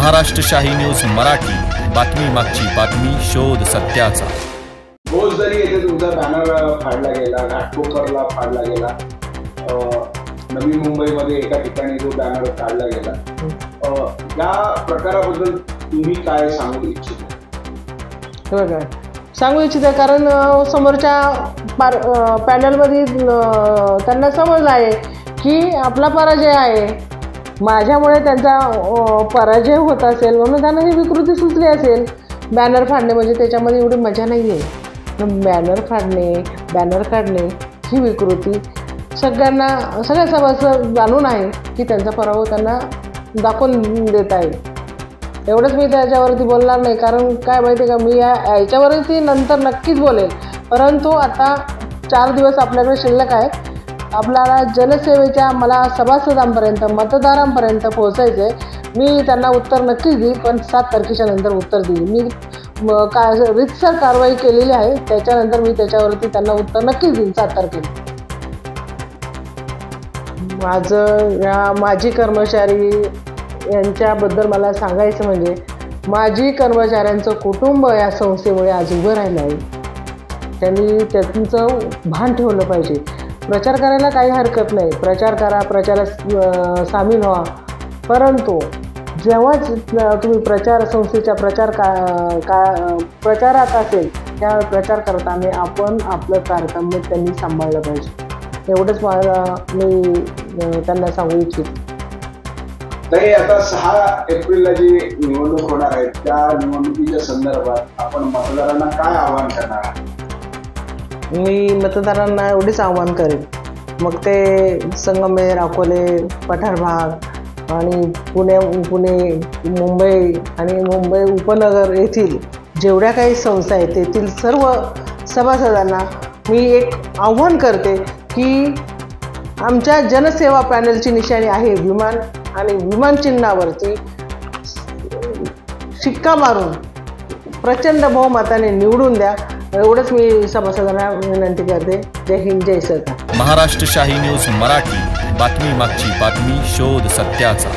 महाराष्ट्र शाही न्यूज मराठी, बातमी मागची बातमी, शोध सत्याचा। भोसदरी येथे तुमचा बॅनर फाडला गेला, घाटकोपरला फाडला गेला, नवी मुंबईमध्ये एका ठिकाणी जो बॅनर काढला गेला, या प्रकाराबद्दल तुम्ही काय सांगू इच्छिता? सांगू इच्छिते कारण समोरच्या पॅनलमध्ये त्यांना समज आहे की आपला पराजय आहे, माझ्यामुळे त्यांचा पराजय होत असेल म्हणून त्यांना ही विकृती सुचली असेल। बॅनर फाडणे म्हणजे त्याच्यामध्ये एवढी मजा नाही आहे। बॅनर फाडणे, बॅनर काढणे ही विकृती सगळ्या सभासद जाणून आहे की त्यांचा पराभव त्यांना दाखवून देत आहे। एवढंच मी त्याच्यावरती बोलणार नाही, कारण काय माहिती आहे का, मी याच्यावरती नंतर नक्कीच बोलेल, परंतु आता 4 दिवस आपल्याकडे शिल्लक आहेत। आपल्याला जनसेवेच्या मला सभासदांपर्यंत, मतदारांपर्यंत पोहोचायचं आहे। मी त्यांना उत्तर नक्कीच देईन, पण 7 तारखेच्या नंतर उत्तर देईन। मी रीतसर कारवाई केलेली आहे, त्याच्यानंतर मी त्याच्यावरती त्यांना उत्तर नक्कीच देईन 7 तारखेला। माझं माजी कर्मचारी यांच्याबद्दल मला सांगायचं म्हणजे, माजी कर्मचाऱ्यांचं कुटुंब या संस्थेमुळे आज उभं राहिलं आहे। त्यांनी त्यांचं भान ठेवलं पाहिजे। प्रचार करायला काही हरकत नाही, प्रचार करा, प्रचारात सामील व्हा, परंतु जेव्हाच तुम्ही संस्थेच्या प्रचारात असेल त्या प्रचार करताना आपण आपलं तारतम्य त्यांनी सांभाळलं पाहिजे। एवढंच मी त्यांना सांगू इच्छितो। तरी आता 6 एप्रिलला जी निवडणूक होणार आहे, त्या निवडणुकीच्या संदर्भात आपण मतदारांना काय आवाहन करणार आहात? मी मतदारांना एवढेच आवाहन करेन, मग ते संगमेर, अकोले, पठार भाग आणि पुणे, मुंबई आणि मुंबई उपनगर येथील जेवढ्या काही संस्था आहेत तेथील सर्व सभासदांना मी एक आव्हान करते की आमच्या जनसेवा पॅनलची निशाणी आहे विमान, आणि विमान चिन्हावरती शिक्का मारून प्रचंड बहुमताने निवडून द्या। एवढंच मी सभासदांना विनंती करते। जय हिंद, जय सरकार। महाराष्ट्र शाही न्यूज मराठी, बातमी मागची बातमी, शोध सत्याचा।